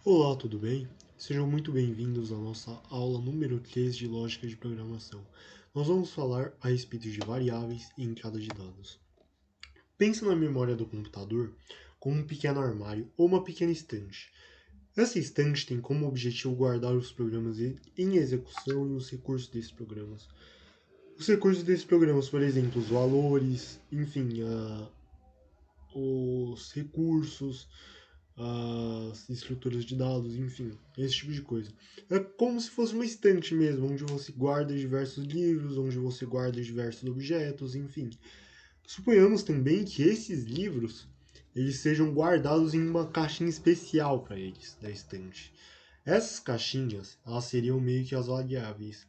Olá, tudo bem? Sejam muito bem-vindos à nossa aula número 3 de Lógica de Programação. Nós vamos falar a respeito de variáveis e entrada de dados. Pense na memória do computador como um pequeno armário ou uma pequena estante. Essa estante tem como objetivo guardar os programas em execução e os recursos desses programas. Os recursos desses programas, por exemplo, os valores, enfim, os recursos, as estruturas de dados, enfim, esse tipo de coisa. É como se fosse uma estante mesmo, onde você guarda diversos livros, onde você guarda diversos objetos, enfim. Suponhamos também que esses livros eles sejam guardados em uma caixinha especial para eles, da estante. Essas caixinhas, elas seriam meio que as variáveis.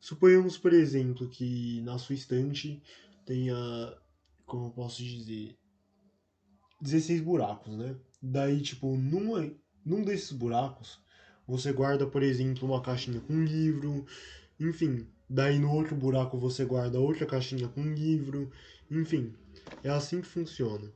Suponhamos, por exemplo, que na sua estante tenha, como eu posso dizer, 16 buracos, né? Daí, tipo, num desses buracos, você guarda, por exemplo, uma caixinha com livro, enfim. Daí no outro buraco você guarda outra caixinha com livro, enfim. É assim que funciona.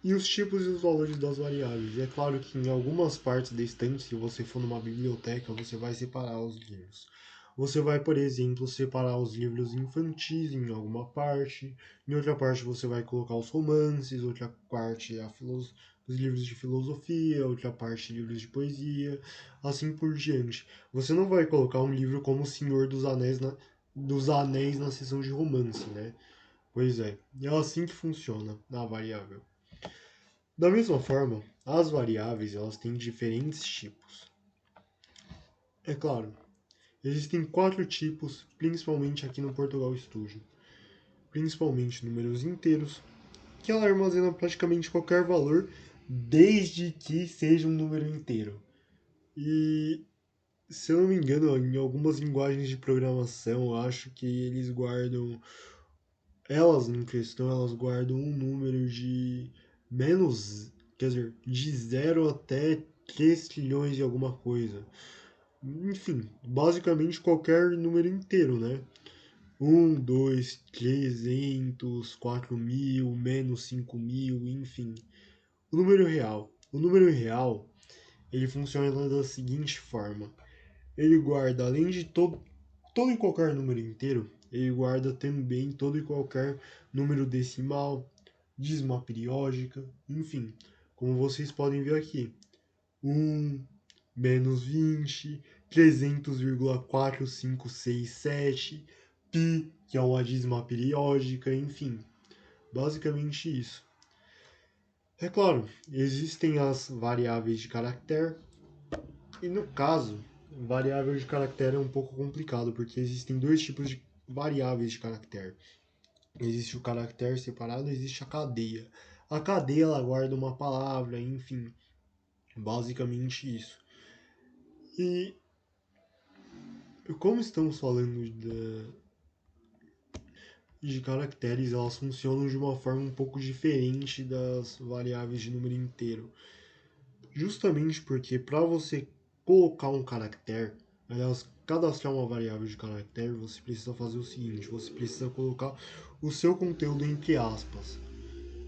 E os tipos e os valores das variáveis. É claro que em algumas partes da estante, se você for numa biblioteca, você vai separar os livros. Você vai, por exemplo, separar os livros infantis em alguma parte, em outra parte você vai colocar os romances, outra parte os livros de filosofia, outra parte livros de poesia, assim por diante. Você não vai colocar um livro como O Senhor dos Anéis na seção de romance, né? Pois é, é assim que funciona a variável. Da mesma forma, as variáveis elas têm diferentes tipos. É claro, existem quatro tipos, principalmente aqui no Portugal Studio. Principalmente números inteiros, que ela armazena praticamente qualquer valor, desde que seja um número inteiro. E, se eu não me engano, em algumas linguagens de programação, eu acho que elas em questão, elas guardam um número de menos, quer dizer, de 0 até 3 trilhões de alguma coisa. Enfim, basicamente qualquer número inteiro, né? 2, 300, 4.000, menos 5.000, enfim. O número real. O número real, ele funciona da seguinte forma. Ele guarda, além de todo e qualquer número inteiro, ele guarda também todo e qualquer número decimal, dízima periódica, enfim. Como vocês podem ver aqui. 1, menos 20, 300,4567, π, que é uma dízima periódica, enfim, basicamente isso. É claro, existem as variáveis de caractere, e no caso, variável de caractere é um pouco complicado, porque existem dois tipos de variáveis de caractere. Existe o caractere separado, existe a cadeia. A cadeia ela guarda uma palavra, enfim, basicamente isso. E como estamos falando de caracteres, elas funcionam de uma forma um pouco diferente das variáveis de número inteiro. Justamente porque para você colocar um caractere, aliás, cadastrar uma variável de caractere, você precisa fazer o seguinte: você precisa colocar o seu conteúdo entre aspas.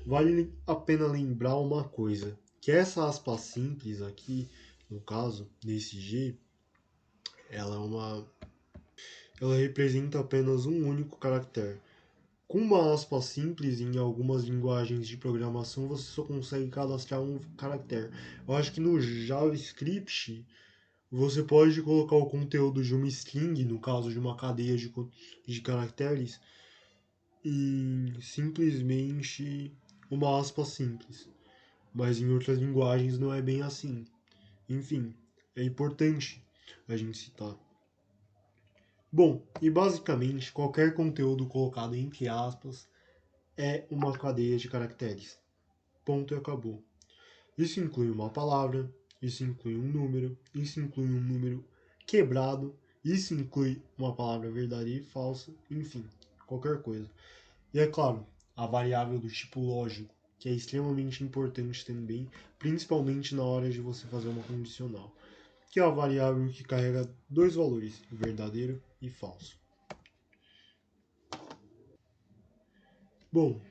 Vale a pena lembrar uma coisa, que essa aspa simples aqui, no caso, desse G, ela é uma ela representa apenas um único caractere. Com uma aspa simples, em algumas linguagens de programação, você só consegue cadastrar um caractere. Eu acho que no JavaScript você pode colocar o conteúdo de uma string, no caso de uma cadeia de caracteres, em simplesmente uma aspa simples. Mas em outras linguagens não é bem assim. Enfim, é importante a gente citar. Bom, e basicamente qualquer conteúdo colocado entre aspas é uma cadeia de caracteres. Ponto e acabou. Isso inclui uma palavra, isso inclui um número, isso inclui um número quebrado, isso inclui uma palavra verdadeira e falsa, enfim, qualquer coisa. E é claro, a variável do tipo lógico, que é extremamente importante também, principalmente na hora de você fazer uma condicional, que é a variável que carrega dois valores, verdadeiro e falso. Bom,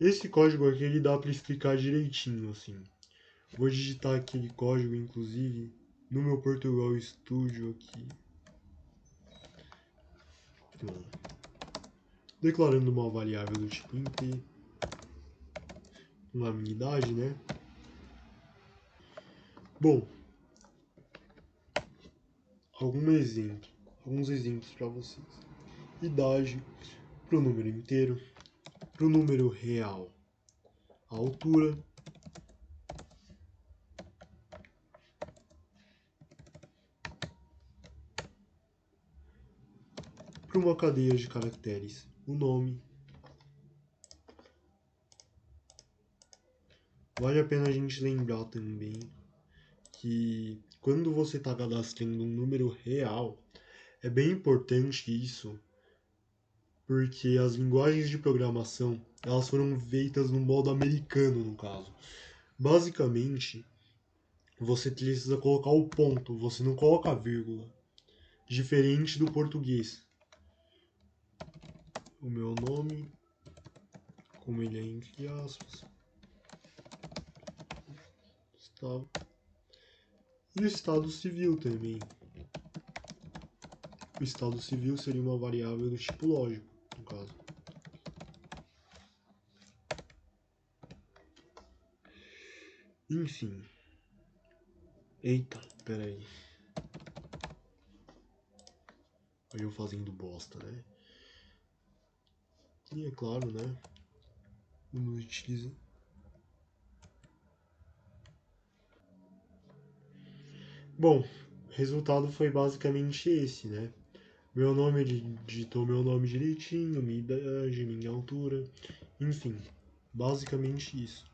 Esse código aqui ele dá para explicar direitinho, assim. Vou digitar aquele código, inclusive, no meu Portugal Studio aqui. Bom, declarando uma variável do tipo int, uma minha idade, né? Bom, alguns exemplos para vocês. Idade para o número inteiro, para o número real, a altura, para uma cadeia de caracteres, o nome. Vale a pena a gente lembrar também que quando você está cadastrando um número real, é bem importante isso, porque as linguagens de programação elas foram feitas no modo americano, no caso. Basicamente, você precisa colocar o ponto, você não coloca a vírgula. Diferente do português. O meu nome, como ele é entre aspas, estado. E o estado civil também. O estado civil seria uma variável do tipo lógico, no caso. Enfim. Eita, peraí. Olha eu fazendo bosta, né? E é claro, né? Vamos utilizar. Bom, o resultado foi basicamente esse, né? Meu nome, ele digitou meu nome direitinho, minha idade, minha altura, enfim, basicamente isso.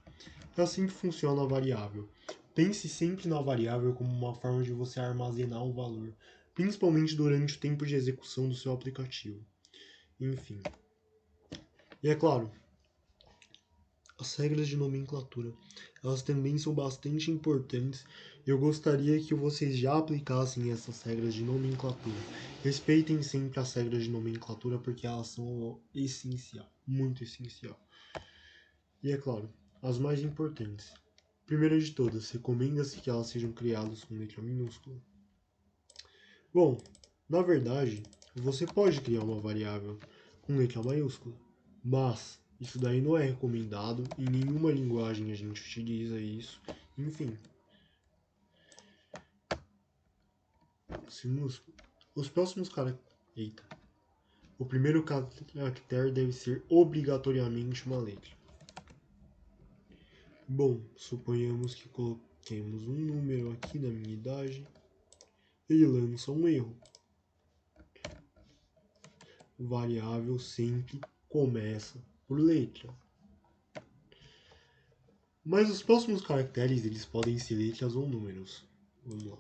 É assim que funciona a variável. Pense sempre na variável como uma forma de você armazenar um valor, principalmente durante o tempo de execução do seu aplicativo. Enfim. E é claro, as regras de nomenclatura, elas também são bastante importantes. Eu gostaria que vocês já aplicassem essas regras de nomenclatura. Respeitem sempre as regras de nomenclatura porque elas são essencial, muito essencial. E é claro, as mais importantes. Primeira de todas, recomenda-se que elas sejam criadas com letra minúscula. Bom, na verdade, você pode criar uma variável com letra maiúscula, mas isso daí não é recomendado, em nenhuma linguagem a gente utiliza isso, enfim. Os próximos caracteres. Eita. O primeiro caractere deve ser obrigatoriamente uma letra. Bom, suponhamos que coloquemos um número aqui na minha idade. Ele lança um erro. Variável sempre começa por letra. Mas os próximos caracteres eles podem ser letras ou números. Vamos lá.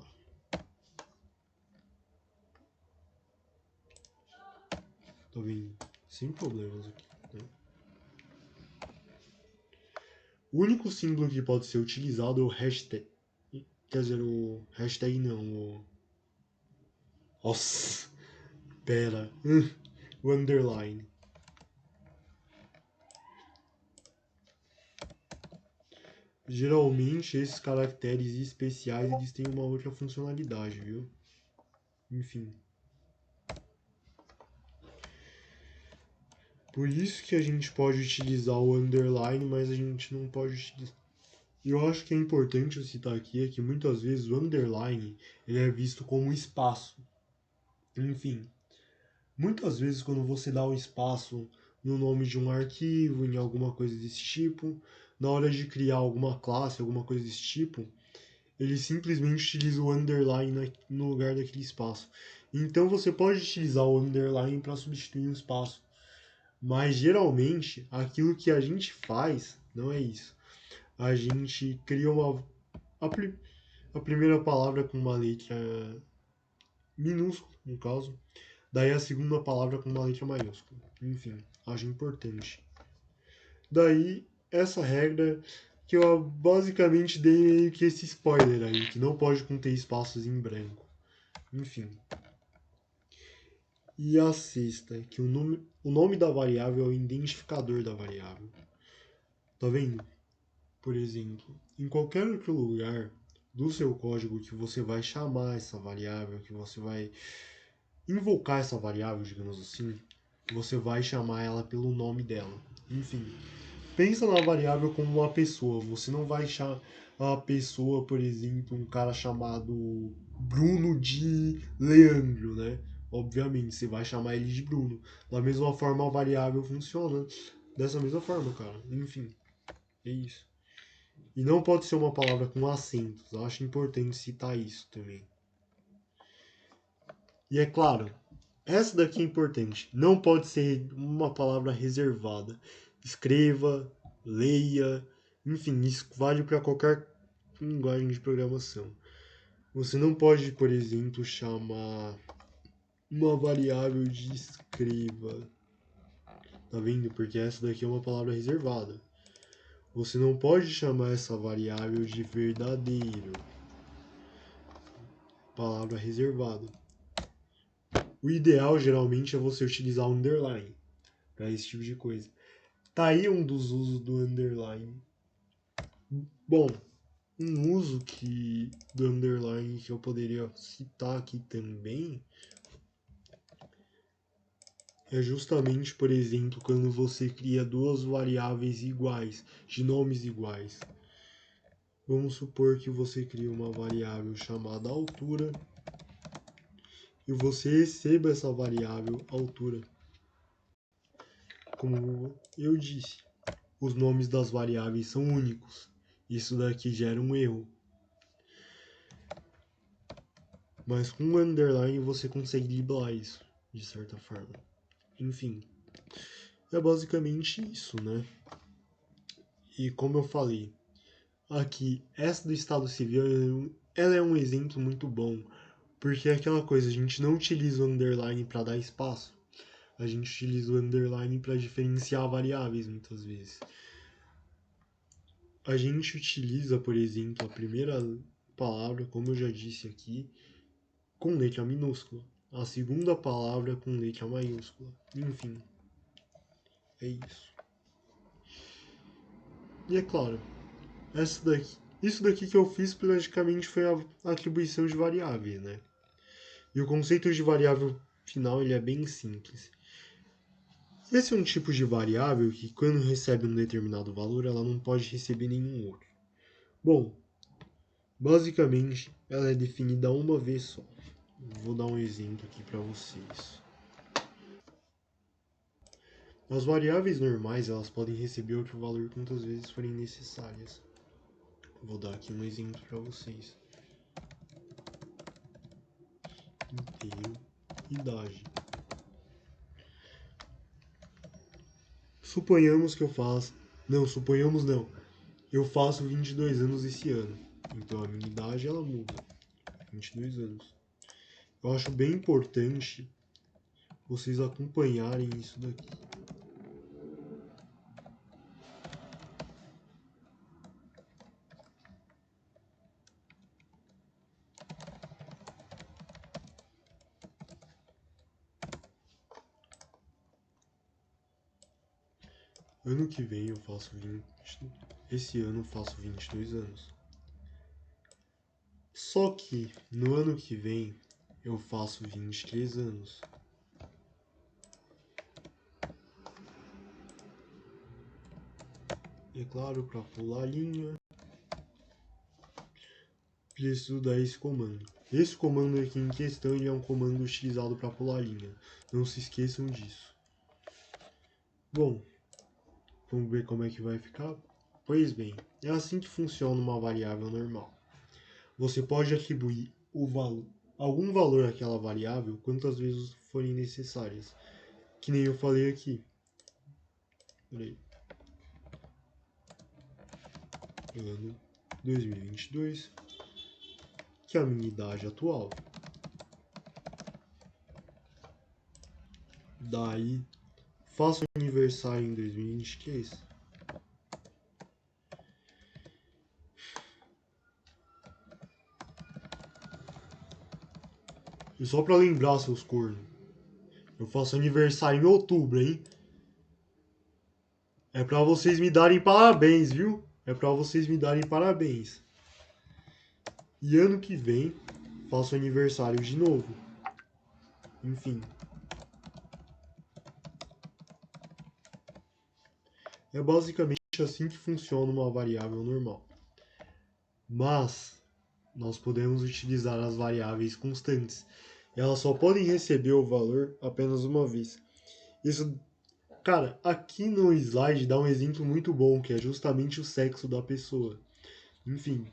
Tô vendo sem problemas aqui. Né? O único símbolo que pode ser utilizado é o hashtag. Quer dizer, o hashtag não. Nossa, pera. O underline. Geralmente esses caracteres especiais eles têm uma outra funcionalidade, viu? Enfim. Por isso que a gente pode utilizar o underline, mas a gente não pode utilizar. E eu acho que é importante eu citar aqui é que muitas vezes o underline ele é visto como um espaço. Enfim, muitas vezes quando você dá um espaço no nome de um arquivo, em alguma coisa desse tipo, na hora de criar alguma classe, alguma coisa desse tipo, ele simplesmente utiliza o underline no lugar daquele espaço. Então você pode utilizar o underline para substituir um espaço. Mas geralmente aquilo que a gente faz não é isso. A gente cria a, a primeira palavra com uma letra minúscula, no caso, daí a segunda palavra com uma letra maiúscula. Enfim, acho importante. Daí essa regra que eu basicamente dei meio que esse spoiler aí, que não pode conter espaços em branco. Enfim. E a sexta, que o nome da variável é o identificador da variável. Tá vendo? Por exemplo, em qualquer outro lugar do seu código que você vai chamar essa variável, que você vai invocar essa variável, digamos assim, você vai chamar ela pelo nome dela. Enfim, pensa na variável como uma pessoa. Você não vai chamar a pessoa, por exemplo, um cara chamado Bruno de Leandro, né? Obviamente, você vai chamar ele de Bruno. Da mesma forma, a variável funciona dessa mesma forma, cara. Enfim, é isso. E não pode ser uma palavra com acentos. Eu acho importante citar isso também. E é claro, essa daqui é importante. Não pode ser uma palavra reservada. Escreva, leia, enfim, isso vale para qualquer linguagem de programação. Você não pode, por exemplo, chamar uma variável de escreva. Tá vendo? Porque essa daqui é uma palavra reservada. Você não pode chamar essa variável de verdadeiro. Palavra reservada. O ideal geralmente é você utilizar o underline para esse tipo de coisa. Tá aí um dos usos do underline. Bom, um uso do underline que eu poderia citar aqui também é justamente, por exemplo, quando você cria duas variáveis iguais, de nomes iguais. Vamos supor que você cria uma variável chamada altura e você receba essa variável altura. Como eu disse, os nomes das variáveis são únicos. Isso daqui gera um erro. Mas com o underline você consegue driblar isso, de certa forma. Enfim, é basicamente isso, né? E como eu falei, aqui, essa do Estado Civil, ela é um exemplo muito bom, porque é aquela coisa, a gente não utiliza o underline para dar espaço, a gente utiliza o underline para diferenciar variáveis muitas vezes. A gente utiliza, por exemplo, a primeira palavra, como eu já disse aqui, com letra minúscula. A segunda palavra com letra maiúscula. Enfim, é isso. E é claro, isso daqui que eu fiz praticamente foi a atribuição de variáveis, né? E o conceito de variável final ele é bem simples. Esse é um tipo de variável que, quando recebe um determinado valor, ela não pode receber nenhum outro. Bom, basicamente, ela é definida uma vez só. Vou dar um exemplo aqui para vocês. As variáveis normais elas podem receber outro valor quantas vezes forem necessárias. Vou dar aqui um exemplo para vocês. Inteiro, idade. Suponhamos que eu faça. Não, suponhamos não. Eu faço 22 anos esse ano. Então a minha idade ela muda. 22 anos. Eu acho bem importante vocês acompanharem isso daqui. Ano que vem eu faço 20. Esse ano eu faço 22 anos. Só que no ano que vem eu faço 23 anos. E é claro, para pular a linha, preciso dar esse comando. Esse comando aqui em questão ele é um comando utilizado para pular a linha. Não se esqueçam disso. Bom, vamos ver como é que vai ficar? Pois bem, é assim que funciona uma variável normal. Você pode atribuir algum valor àquela variável quantas vezes forem necessárias. Que nem eu falei aqui. Peraí. Ano 2022, que é a minha idade atual. Daí, faço aniversário em 2023. E só pra lembrar, seus cornos, eu faço aniversário em outubro, hein? É pra vocês me darem parabéns, viu? É pra vocês me darem parabéns. E ano que vem faço aniversário de novo. Enfim. É basicamente assim que funciona uma variável normal. Mas nós podemos utilizar as variáveis constantes. Elas só podem receber o valor apenas uma vez. Isso, cara, aqui no slide dá um exemplo muito bom, que é justamente o sexo da pessoa. Enfim,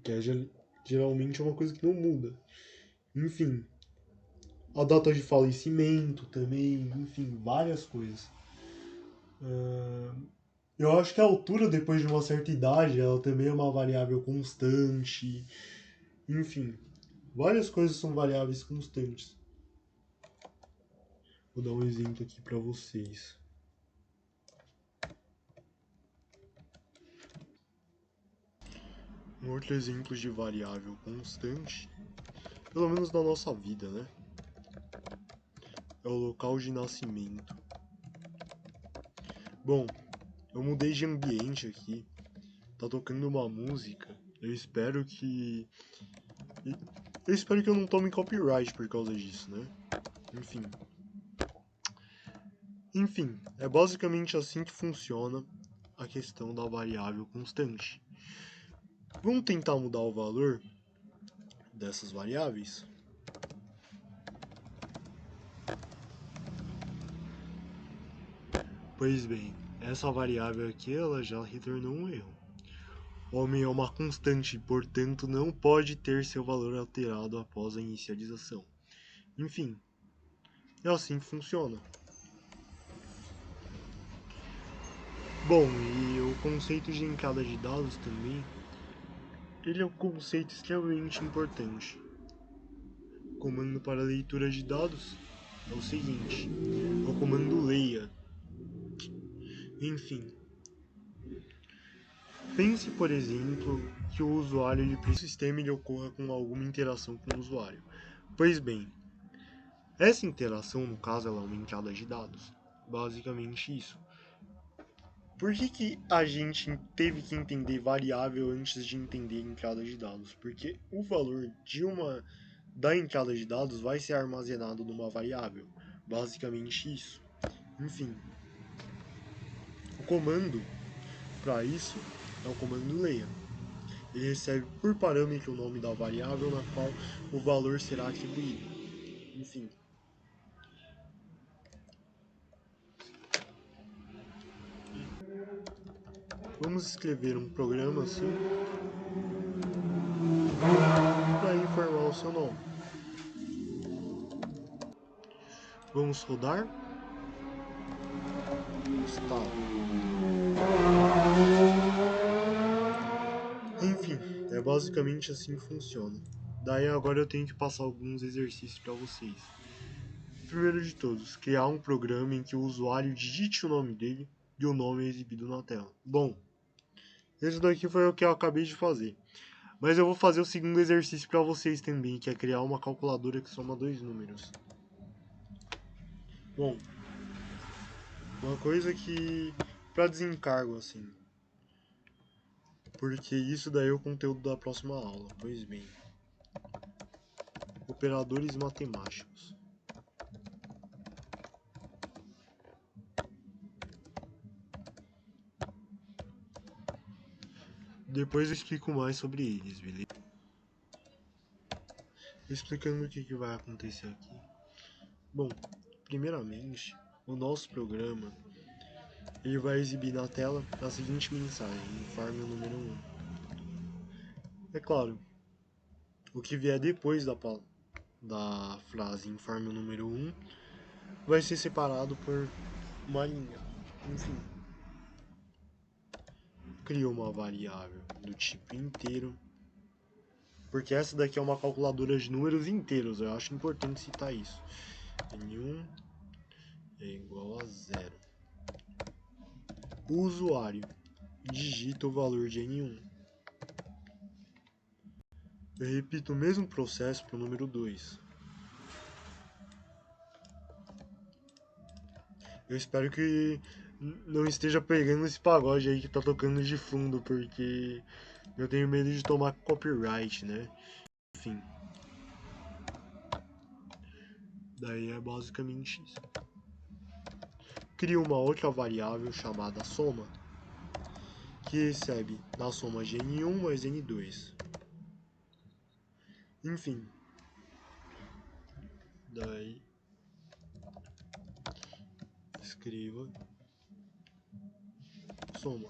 que é geralmente é uma coisa que não muda. Enfim, a data de falecimento também, enfim, várias coisas. Eu acho que a altura, depois de uma certa idade, ela também é uma variável constante. Enfim, várias coisas são variáveis constantes. Vou dar um exemplo aqui para vocês. Um outro exemplo de variável constante, pelo menos na nossa vida, né? É o local de nascimento. Bom, eu mudei de ambiente aqui. Tá tocando uma música. Eu espero que. Eu espero que eu não tome copyright por causa disso, né? Enfim. Enfim, é basicamente assim que funciona a questão da variável constante. Vamos tentar mudar o valor dessas variáveis? Pois bem, essa variável aqui ela já retornou um erro. Homem é uma constante, portanto não pode ter seu valor alterado após a inicialização. Enfim, é assim que funciona. Bom, e o conceito de entrada de dados também, ele é um conceito extremamente importante. O comando para leitura de dados é o seguinte, é o comando leia. Enfim, pense, por exemplo, que o usuário ele precisa que o sistema ele ocorra com alguma interação com o usuário. Pois bem, essa interação, no caso, ela é uma entrada de dados. Basicamente isso. Por que a gente teve que entender variável antes de entender entrada de dados? Porque o valor da entrada de dados vai ser armazenado numa variável. Basicamente isso. Enfim, o comando para isso é o comando leia. Ele recebe por parâmetro o nome da variável na qual o valor será atribuído. Enfim. Vamos escrever um programa assim para informar o seu nome. Vamos rodar. Está. Enfim, é basicamente assim que funciona. Daí agora eu tenho que passar alguns exercícios para vocês. Primeiro de todos, criar um programa em que o usuário digite o nome dele e o nome é exibido na tela. Bom, esse daqui foi o que eu acabei de fazer. Mas eu vou fazer o segundo exercício para vocês também, que é criar uma calculadora que soma dois números. Bom, uma coisa que para desencargo assim, porque isso daí é o conteúdo da próxima aula. Pois bem, operadores matemáticos. Depois eu explico mais sobre eles, beleza? Explicando o que vai acontecer aqui. Bom, primeiramente, o nosso programa ele vai exibir na tela a seguinte mensagem: informe o número 1. É claro, o que vier depois da frase informe o número 1 vai ser separado por uma linha. Enfim, cria uma variável do tipo inteiro, porque essa daqui é uma calculadora de números inteiros, eu acho importante citar isso. N1 é igual a 0. O usuário digita o valor de N1. Eu repito o mesmo processo para o número 2. Eu espero que não esteja pegando esse pagode aí que tá tocando de fundo, porque eu tenho medo de tomar copyright, né? Enfim. Daí é basicamente isso. Cria uma outra variável chamada soma, que recebe na soma de N1 mais N2. Enfim. Daí escreva soma.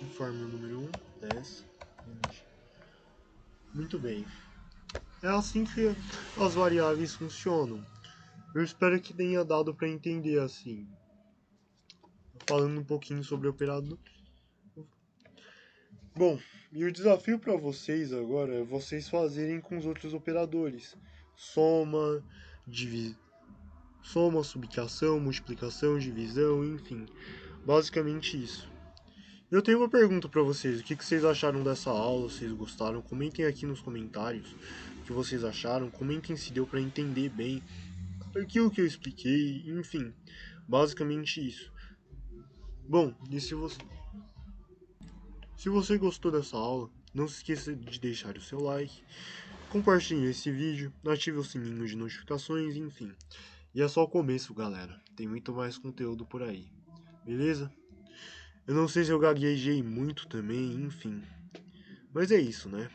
Informe o número 1, 10, 20. Muito bem. É assim que as variáveis funcionam. Eu espero que tenha dado para entender assim. Falando um pouquinho sobre o operador. Bom, e o desafio para vocês agora é vocês fazerem com os outros operadores. Soma, soma, subtração, multiplicação, divisão, enfim. Basicamente isso. Eu tenho uma pergunta para vocês. O que vocês acharam dessa aula? Vocês gostaram? Comentem aqui nos comentários o que vocês acharam. Comentem se deu para entender bem aquilo que eu expliquei. Enfim, basicamente isso. Bom, e se você gostou dessa aula, não se esqueça de deixar o seu like, compartilhe esse vídeo, ative o sininho de notificações, enfim. E é só o começo, galera. Tem muito mais conteúdo por aí. Beleza? Eu não sei se eu gaguejei muito também, enfim. Mas é isso, né?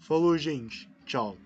Falou, gente. Tchau.